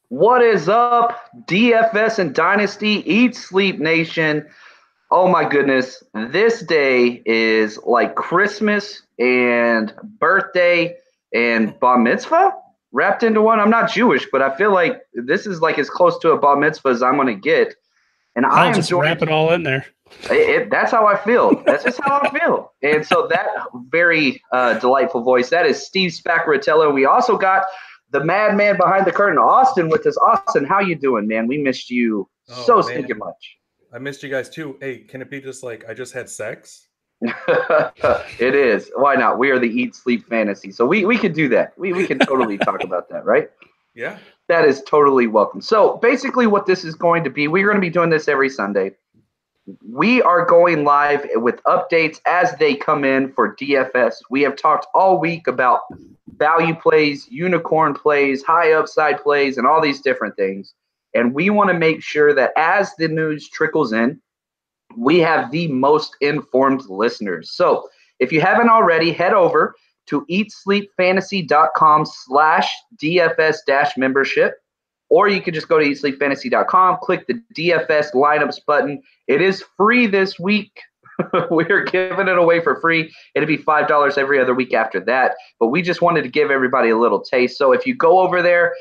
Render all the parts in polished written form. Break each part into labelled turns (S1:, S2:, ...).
S1: What is up, DFS and Dynasty, Eat Sleep Nation? Oh my goodness, this day is like Christmas and birthday and bar mitzvah wrapped into one. I'm not Jewish, but I feel like this is like as close to a bar mitzvah as I'm going to get. And I
S2: I'll
S1: am
S2: just wrap
S1: joined.
S2: it all in there.
S1: That's how I feel. That's just how I feel. And so that very delightful voice, that is Steve Spaccaratello. We also got the madman behind the curtain, Austin, with us. Austin, how you doing, man? We missed you
S3: Oh
S1: so stinking
S3: man,
S1: much.
S3: I missed you guys too. Hey, can it be just like I just had sex?
S1: It is. Why not? We are the Eat Sleep Fantasy. So we could do that. We can totally talk about that, right?
S3: Yeah.
S1: That is totally welcome. So basically what this is going to be, we're going to be doing this every Sunday. We are going live with updates as they come in for DFS. We have talked all week about value plays, unicorn plays, high upside plays, and all these different things. And we want to make sure that as the news trickles in, we have the most informed listeners. So if you haven't already, head over to eatsleepfantasy.com/DFS-membership, or you can just go to eatsleepfantasy.com, click the DFS lineups button. It is free this week. We're giving it away for free. It'll be $5 every other week after that. But we just wanted to give everybody a little taste. So if you go over there,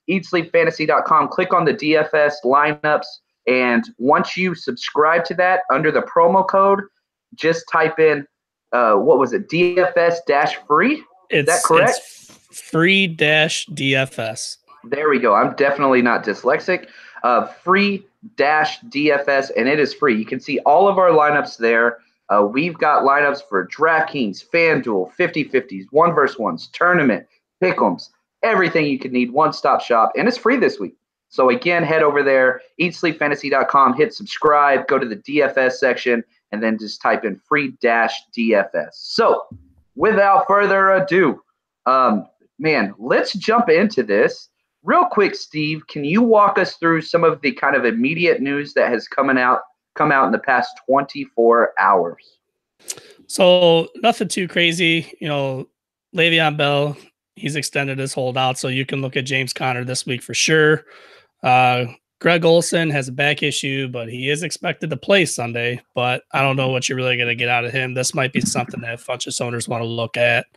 S1: eatsleepfantasy.com, click on the DFS lineups. And once you subscribe to that, under the promo code, just type in, what was it, DFS-free? Is that correct?
S2: It's free dash DFS.
S1: There we go. I'm definitely not dyslexic. Free dash DFS, and it is free. You can see all of our lineups there. We've got lineups for DraftKings, FanDuel, 50-50s, 1vs1s, tournament, pick'ems, everything you could need, one-stop shop, and it's free this week. So again, head over there, eatsleepfantasy.com, hit subscribe, go to the DFS section, and then just type in free dash DFS. So without further ado, man, let's jump into this. Real quick, Steve, can you walk us through some of the kind of immediate news that has come out in the past 24 hours?
S2: So nothing too crazy. Le'Veon Bell, he's extended his holdout, so you can look at James Conner this week for sure. Greg Olsen has a back issue, but he is expected to play Sunday. But I don't know what you're really going to get out of him. This might be something that bunch owners want to look at.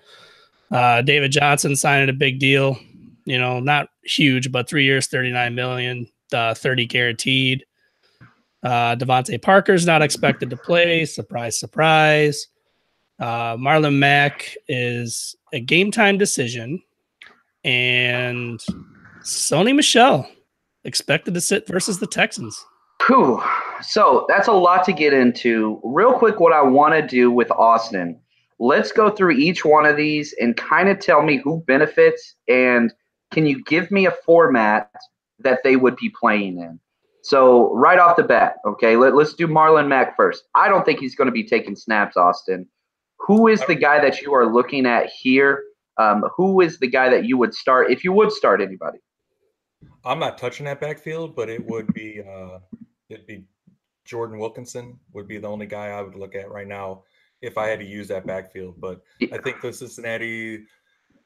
S2: David Johnson signing a big deal. Not huge, but 3 years, $39 million, 30 guaranteed. Devontae Parker's not expected to play. Surprise, surprise. Marlon Mack is a game time decision. And Sony Michel expected to sit versus the Texans.
S1: Whew. So that's a lot to get into. Real quick, what I want to do with Austin, let's go through each one of these and kind of tell me who benefits, and can you give me a format that they would be playing in? So right off the bat, okay, let's do Marlon Mack first. I don't think he's going to be taking snaps, Austin. Who is the guy that you are looking at here? Who is the guy that you would start if you would start anybody?
S3: I'm not touching that backfield, but it'd be Jordan Wilkinson would be the only guy I would look at right now if I had to use that backfield. But I think the Cincinnati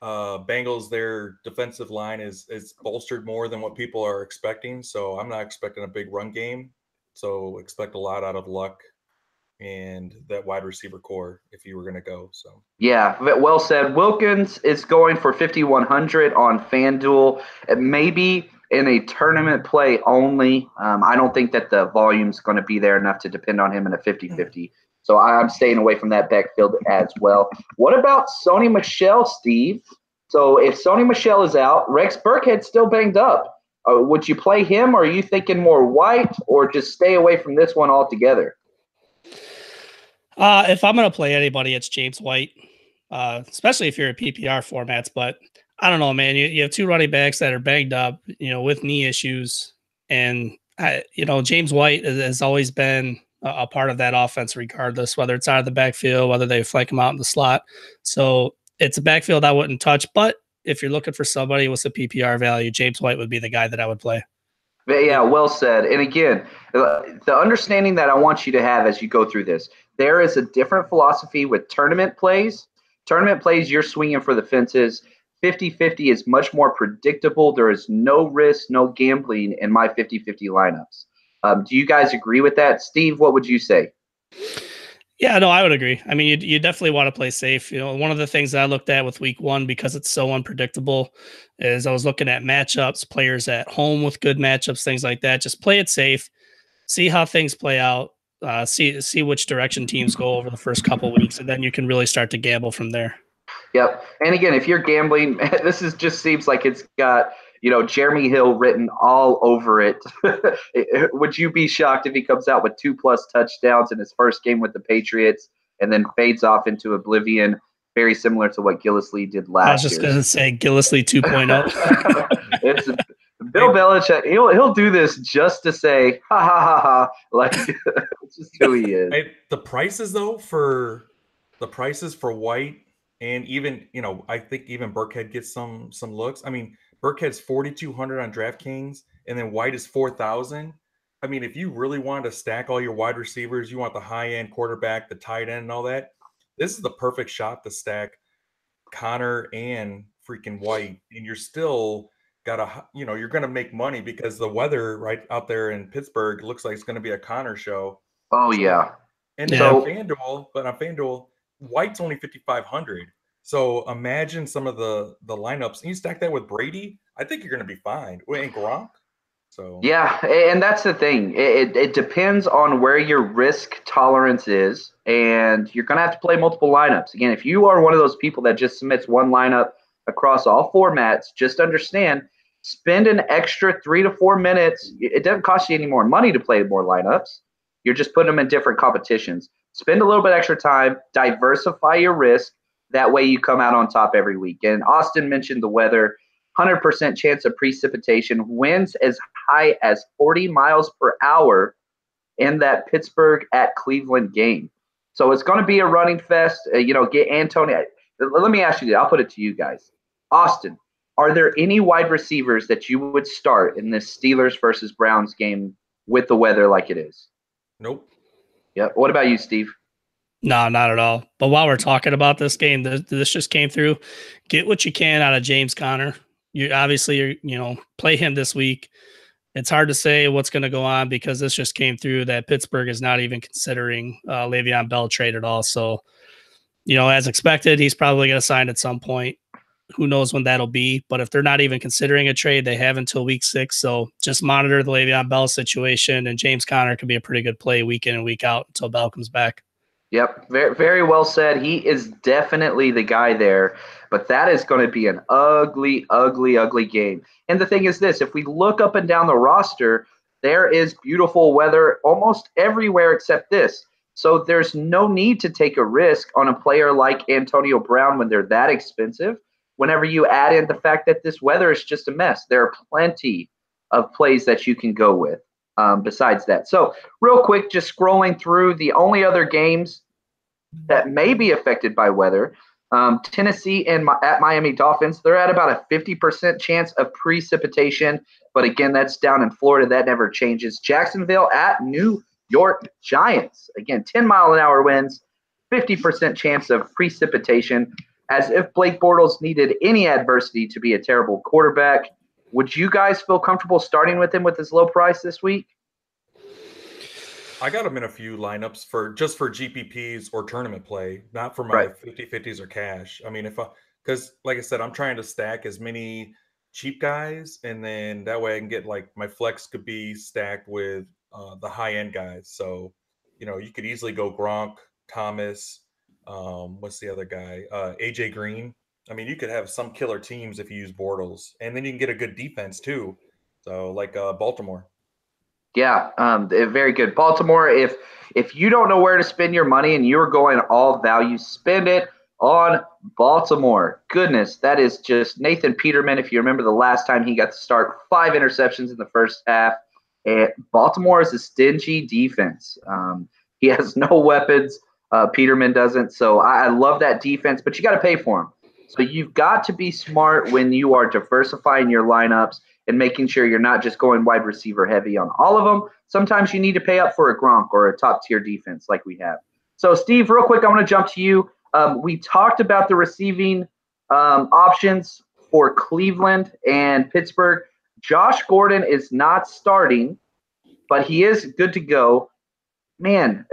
S3: Bengals, their defensive line is bolstered more than what people are expecting. So I'm not expecting a big run game. So expect a lot out of Luck and that wide receiver core if you were going to go. So
S1: yeah, well said. Wilkins is going for 5,100 on FanDuel. Maybe in a tournament play only. I don't think that the volume's going to be there enough to depend on him in a 50-50. So I'm staying away from that backfield as well. What about Sony Michel, Steve? So if Sony Michel is out, Rex Burkhead's still banged up. Would you play him, or are you thinking more White, or just stay away from this one altogether?
S2: If I'm going to play anybody, it's James White, especially if you're in PPR formats. But I don't know, man. You have two running backs that are banged up, with knee issues. And, James White has always been a part of that offense regardless, whether it's out of the backfield, whether they flank him out in the slot. So it's a backfield I wouldn't touch. But if you're looking for somebody with some PPR value, James White would be the guy that I would play.
S1: Yeah, well said. And again, the understanding that I want you to have as you go through this, there is a different philosophy with tournament plays. Tournament plays, you're swinging for the fences. 50-50 is much more predictable. There is no risk, no gambling in my 50-50 lineups. Do you guys agree with that? Steve, what would you say?
S2: Yeah, no, I would agree. I mean, you definitely want to play safe. You know, one of the things that I looked at with week 1, because it's so unpredictable, is I was looking at matchups, players at home with good matchups, things like that. Just play it safe, see how things play out, see which direction teams go over the first couple weeks, and then you can really start to gamble from there.
S1: Yep. And again, if you're gambling, this just seems like it's got, Jeremy Hill written all over it. Would you be shocked if he comes out with 2+ touchdowns in his first game with the Patriots and then fades off into oblivion, very similar to what Gillislee did last year?
S2: I was just going to say Gillislee 2.0.
S1: It's Bill Belichick. He'll do this just to say, ha, ha, ha, ha. Like, it's just who he is.
S3: The prices, though, for White, and even, I think even Burkhead gets some looks. I mean, Burkhead's 4,200 on DraftKings, and then White is 4,000. I mean, if you really wanted to stack all your wide receivers, you want the high-end quarterback, the tight end, and all that, this is the perfect shot to stack Connor and freaking White, and you're still you're going to make money because the weather right out there in Pittsburgh looks like it's going to be a Connor show.
S1: Oh, yeah.
S3: And on FanDuel, White's only 5,500. So imagine some of the lineups. And you stack that with Brady, I think you're going to be fine. And Gronk. So
S1: yeah, and that's the thing. It depends on where your risk tolerance is, and you're going to have to play multiple lineups. Again, if you are one of those people that just submits one lineup across all formats, just understand, spend an extra 3 to 4 minutes. It doesn't cost you any more money to play more lineups. You're just putting them in different competitions. Spend a little bit extra time, diversify your risk. That way you come out on top every week. And Austin mentioned the weather, 100% chance of precipitation, winds as high as 40 miles per hour in that Pittsburgh at Cleveland game. So it's going to be a running fest. Get Antonio. Let me ask you this. I'll put it to you guys. Austin, are there any wide receivers that you would start in this Steelers versus Browns game with the weather like it is?
S3: Nope.
S1: Yeah. What about you, Steve?
S2: No, not at all. But while we're talking about this game, this just came through. Get what you can out of James Conner. You're play him this week. It's hard to say what's going to go on because this just came through that Pittsburgh is not even considering Le'Veon Bell trade at all. So, as expected, he's probably going to sign at some point. Who knows when that'll be? But if they're not even considering a trade, they have until week 6. So just monitor the Le'Veon Bell situation, and James Conner could be a pretty good play week in and week out until Bell comes back.
S1: Yep, very, very well said. He is definitely the guy there, but that is going to be an ugly, ugly, ugly game. And the thing is this, if we look up and down the roster, there is beautiful weather almost everywhere except this. So there's no need to take a risk on a player like Antonio Brown when they're that expensive. Whenever you add in the fact that this weather is just a mess, there are plenty of plays that you can go with. Besides that. So real quick, just scrolling through the only other games that may be affected by weather, Tennessee and at Miami Dolphins, they're at about a 50% chance of precipitation. But again, that's down in Florida. That never changes. Jacksonville at New York Giants. Again, 10-mile-an-hour winds, 50% chance of precipitation, as if Blake Bortles needed any adversity to be a terrible quarterback. Would you guys feel comfortable starting with him with his low price this week?
S3: I got him in a few lineups for GPPs or tournament play, not for my 50-50s or cash. I mean, because like I said, I'm trying to stack as many cheap guys, and then that way I can get my flex could be stacked with the high end guys. So, you could easily go Gronk, Thomas. What's the other guy? AJ Green. I mean, you could have some killer teams if you use Bortles, and then you can get a good defense too. So, Baltimore.
S1: Yeah, very good. Baltimore, if you don't know where to spend your money and you're going all value, spend it on Baltimore. Goodness, that is just Nathan Peterman. If you remember the last time he got to start, 5 interceptions in the first half. And Baltimore is a stingy defense. He has no weapons. Peterman doesn't. So I love that defense, but you got to pay for him. So you've got to be smart when you are diversifying your lineups and making sure you're not just going wide receiver heavy on all of them. Sometimes you need to pay up for a Gronk or a top-tier defense like we have. So, Steve, real quick, I want to jump to you. We talked about the receiving options. for Cleveland and Pittsburgh. Josh Gordon is not starting, but he is good to go. Man,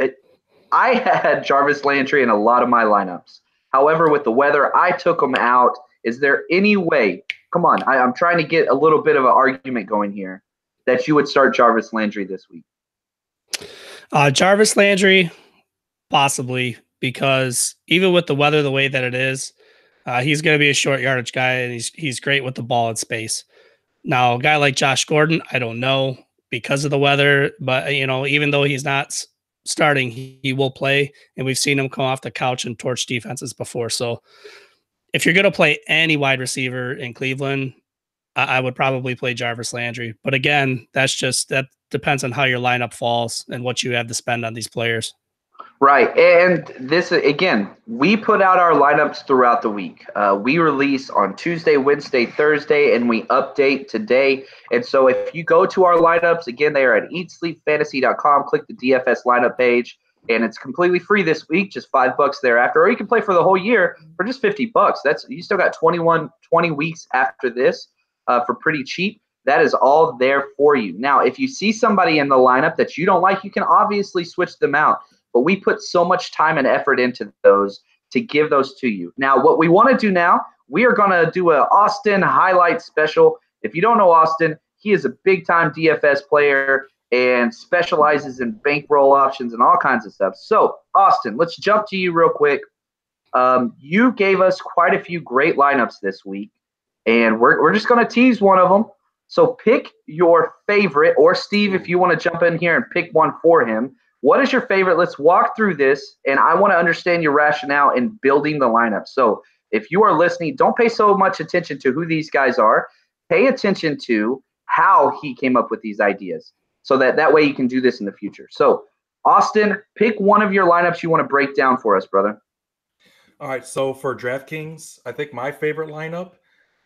S1: I had Jarvis Landry in a lot of my lineups. However, with the weather, I took him out. Is there any way, come on, I'm trying to get a little bit of an argument going here, that you would start Jarvis Landry this week?
S2: Jarvis Landry, possibly, because even with the weather the way that it is, he's going to be a short yardage guy, and he's great with the ball in space. Now, a guy like Josh Gordon, I don't know because of the weather, but even though he's not starting, he will play, and we've seen him come off the couch and torch defenses before. So, if you're going to play any wide receiver in Cleveland, I would probably play Jarvis Landry. But again, that depends on how your lineup falls and what you have to spend on these players.
S1: Right. And this, again, we put out our lineups throughout the week. We release on Tuesday, Wednesday, Thursday, and we update today. And so if you go to our lineups, again, they are at eatsleepfantasy.com. Click the DFS lineup page, and it's completely free this week, just $5 thereafter. Or you can play for the whole year for just $50. You still got 20 weeks after this for pretty cheap. That is all there for you. Now, if you see somebody in the lineup that you don't like, you can obviously switch them out. But we put so much time and effort into those to give those to you. Now, what we want to do now, we are going to do an Austin highlight special. If you don't know Austin, he is a big-time DFS player and specializes in bankroll options and all kinds of stuff. So, Austin, let's jump to you real quick. You gave us quite a few great lineups this week, and we're just going to tease one of them. So pick your favorite, or Steve, if you want to jump in here and pick one for him. What is your favorite? Let's walk through this, and I want to understand your rationale in building the lineup. So if you are listening, don't pay so much attention to who these guys are. Pay attention to how he came up with these ideas, so that way you can do this in the future. So, Austin, pick one of your lineups you want to break down for us, brother.
S3: All right, so for DraftKings, I think my favorite lineup,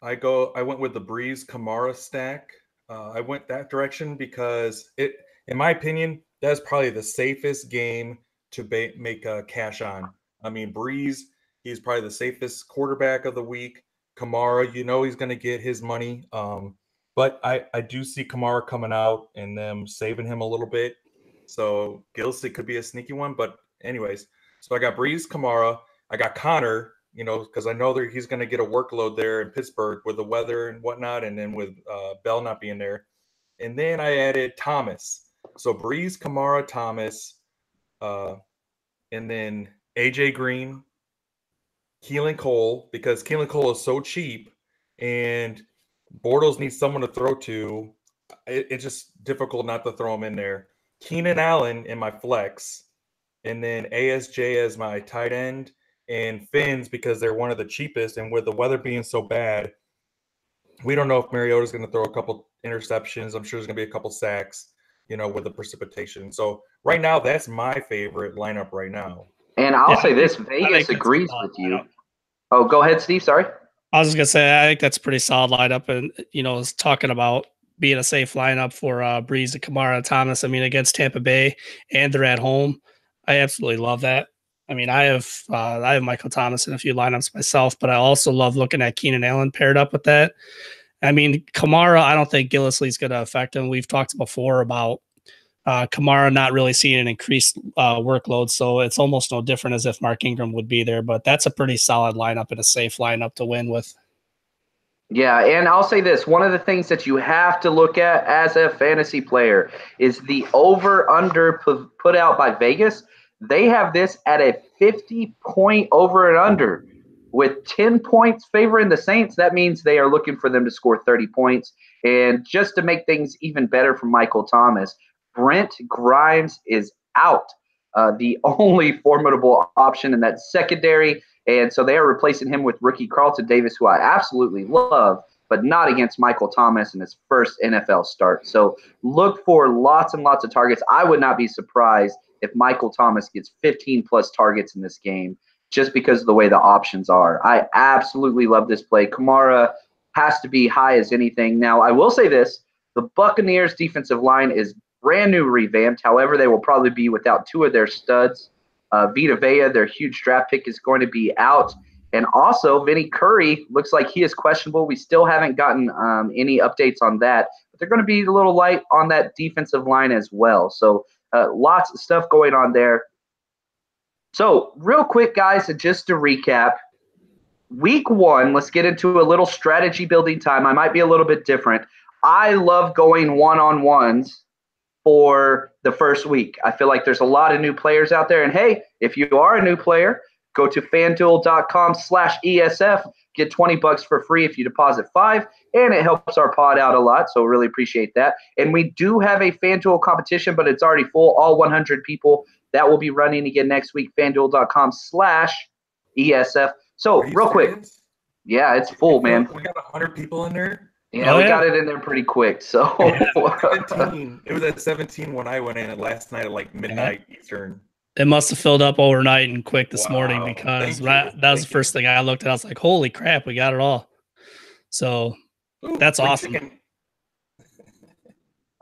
S3: I went with the Breeze Kamara stack. I went that direction because in my opinion, that's probably the safest game to make cash on. I mean, Breeze, he's probably the safest quarterback of the week. Kamara, he's going to get his money. But I do see Kamara coming out and them saving him a little bit. So Gilsey could be a sneaky one. But anyways, so I got Breeze, Kamara. I got Connor, because I know that he's going to get a workload there in Pittsburgh with the weather and whatnot, and then with Bell not being there. And then I added Thomas. So Breeze, Kamara, Thomas, and then AJ Green, Keelan Cole, because Keelan Cole is so cheap, and Bortles needs someone to throw to. It's just difficult not to throw him in there. Keenan Allen in my flex, and then ASJ as my tight end, and Finns because they're one of the cheapest. And with the weather being so bad, we don't know if Mariota's going to throw a couple interceptions. I'm sure there's going to be a couple sacks, with the precipitation. So right now, that's my favorite lineup right now.
S1: And I'll say this, Vegas agrees with you. Oh, go ahead, Steve. Sorry.
S2: I was just going to say, I think that's a pretty solid lineup. And, it's talking about being a safe lineup for Breeze, Kamara, and Thomas. I mean, against Tampa Bay, and they're at home. I absolutely love that. I mean, I have Michael Thomas in a few lineups myself, but I also love looking at Keenan Allen paired up with that. I mean, Kamara, I don't think Gillislee's going to affect him. We've talked before about Kamara not really seeing an increased workload, so it's almost no different as if Mark Ingram would be there. But that's a pretty solid lineup and a safe lineup to win with.
S1: Yeah, and I'll say this. One of the things that you have to look at as a fantasy player is the over-under put out by Vegas. They have this at a 50-point over and under with 10 points favoring the Saints. That means they are looking for them to score 30 points. And just to make things even better for Michael Thomas, Brent Grimes is out, the only formidable option in that secondary. And so they are replacing him with rookie Carlton Davis, who I absolutely love, but not against Michael Thomas in his first NFL start. So look for lots and lots of targets. I would not be surprised if Michael Thomas gets 15-plus targets in this game just because of the way the options are. I absolutely love this play. Kamara has to be high as anything. Now, I will say this. The Buccaneers' defensive line is brand new revamped. However, they will probably be without two of their studs. Vita Vea, their huge draft pick, is going to be out. And also, Vinny Curry looks like he is questionable. We still haven't gotten any updates on that. But they're going to be a little light on that defensive line as well. So lots of stuff going on there. So real quick, guys, and just to recap, week 1, let's get into a little strategy building time. I might be a little bit different. I love going one-on-ones for the first week. I feel like there's a lot of new players out there. And hey, if you are a new player, go to fanduel.com/ESF, get $20 for free if you deposit $5, and it helps our pod out a lot. So really appreciate that. And we do have a FanDuel competition, but it's already full, all 100 people. That will be running again next week, fanduel.com/ESF. So real quick. Yeah, it's full, man.
S3: We got 100 people in there.
S1: Yeah, we got it in there pretty quick. So
S3: it was at 17 when I went in last night at like midnight Eastern.
S2: It must have filled up overnight and quick this morning, because that was the first thing I looked at. I was like, holy crap, we got it all. So that's awesome.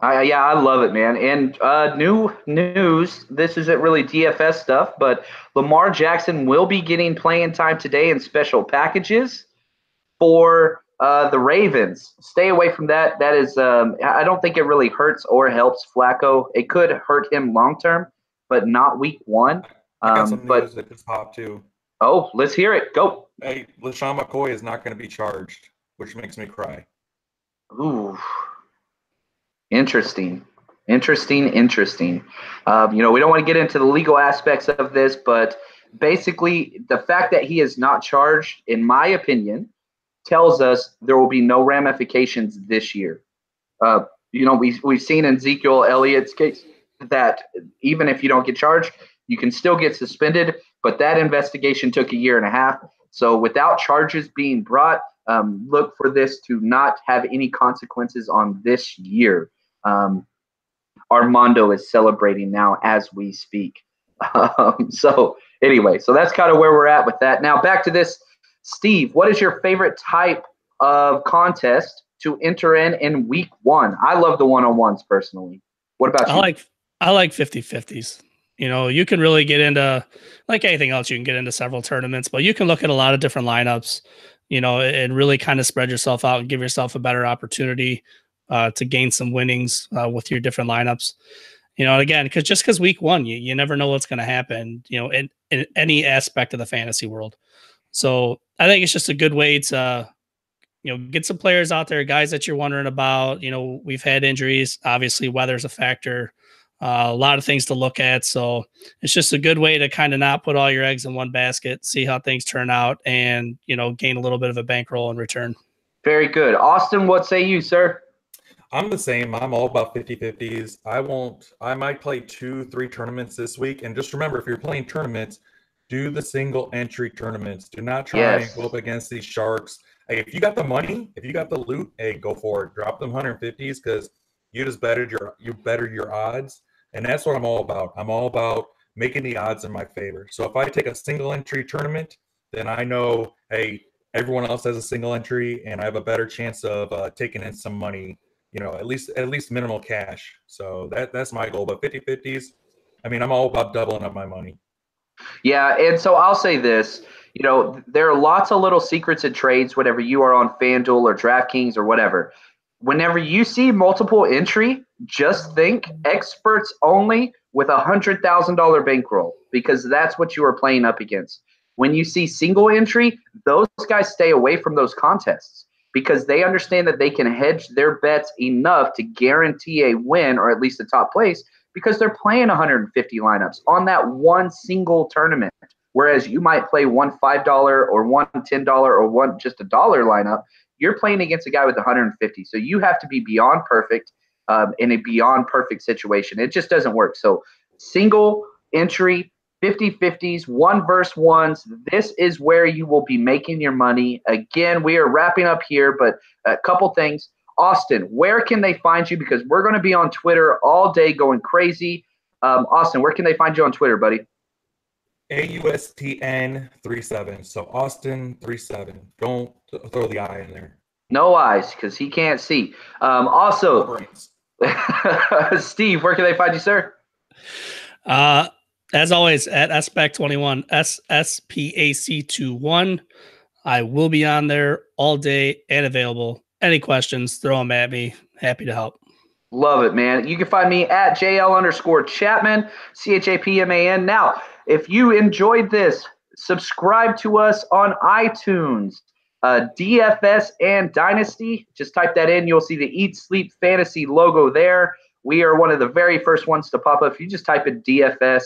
S1: Yeah, I love it, man. And new news, this isn't really DFS stuff, but Lamar Jackson will be getting playing time today in special packages for the Ravens. Stay away from that. That is, I don't think it really hurts or helps Flacco. It could hurt him long term, but not week 1.
S3: I got some news that just popped too.
S1: Oh, let's hear it. Go.
S3: Hey, LaShawn McCoy is not going to be charged, which makes me cry.
S1: Ooh. Interesting. We don't want to get into the legal aspects of this, but basically the fact that he is not charged, in my opinion, tells us there will be no ramifications this year. We've seen in Ezekiel Elliott's case that even if you don't get charged, you can still get suspended, but that investigation took 1.5 years. So without charges being brought, look for this to not have any consequences on this year. Armando is celebrating now as we speak. So that's kind of where we're at with that. Now back to this. Steve, what is your favorite type of contest to enter in week 1? I love the one-on-ones personally. What about you?
S2: I like 50-50s. You can really get into, like anything else, you can get into several tournaments, but you can look at a lot of different lineups, and really kind of spread yourself out and give yourself a better opportunity to gain some winnings with your different lineups. Again, because week 1, you never know what's going to happen, in any aspect of the fantasy world. So I think it's just a good way to, get some players out there, guys that you're wondering about. We've had injuries. Obviously, weather's a factor. A lot of things to look at. So it's just a good way to kind of not put all your eggs in one basket, see how things turn out, and, gain a little bit of a bankroll in return.
S1: Very good. Austin, what say you, sir?
S3: I'm the same. I'm all about 50-50s. I might play 2-3 tournaments this week. And just remember, if you're playing tournaments, do the single entry tournaments. Do not try and go up against these sharks. Hey, if you got the money, if you got the loot, hey, go for it. Drop them 150s because you just bettered your odds. And that's what I'm all about. I'm all about making the odds in my favor. So if I take a single entry tournament, then I know, hey, everyone else has a single entry, and I have a better chance of taking in some money. At least minimal cash. So that's my goal. But 50-50s, I'm all about doubling up my money.
S1: Yeah, and so I'll say this, there are lots of little secrets and trades whenever you are on FanDuel or DraftKings or whatever. Whenever you see multiple entry, just think experts only with $100,000 bankroll, because that's what you are playing up against. When you see single entry, those guys stay away from those contests, because they understand that they can hedge their bets enough to guarantee a win, or at least a top place, because they're playing 150 lineups on that one single tournament. Whereas you might play one $5 or one $10 or one just $1 lineup, you're playing against a guy with 150. So you have to be beyond perfect in a beyond perfect situation. It just doesn't work. So single entry, 50-50s, 1 versus 1s. This is where you will be making your money. Again, we are wrapping up here, but a couple things. Austin, where can they find you? Because we're going to be on Twitter all day going crazy. Austin, where can they find you on Twitter, buddy?
S3: AUSTN37. So Austin37. Don't throw the I in there.
S1: No eyes, because he can't see. Also, Steve, where can they find you, sir?
S2: As always, at SPAC21, SSPAC21. I will be on there all day and available. Any questions, throw them at me. Happy to help.
S1: Love it, man. You can find me at JL_Chapman, CHAPMAN. Now, if you enjoyed this, subscribe to us on iTunes, DFS and Dynasty. Just type that in. You'll see the Eat Sleep Fantasy logo there. We are one of the very first ones to pop up. If you just type in DFS,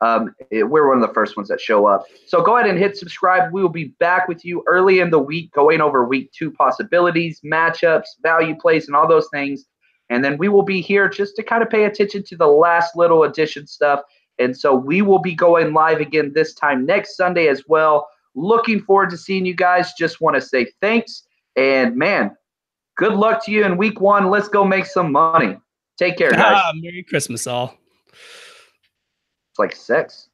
S1: we're one of the first ones that show up. So go ahead and hit subscribe. We will be back with you early in the week, going over week 2 possibilities, matchups, value plays, and all those things. And then we will be here just to kind of pay attention to the last little addition stuff. And so we will be going live again this time next Sunday as well. Looking forward to seeing you guys. Just want to say thanks. And, man, good luck to you in week 1. Let's go make some money. Take care, guys.
S2: Merry Christmas, all.
S1: It's like sex.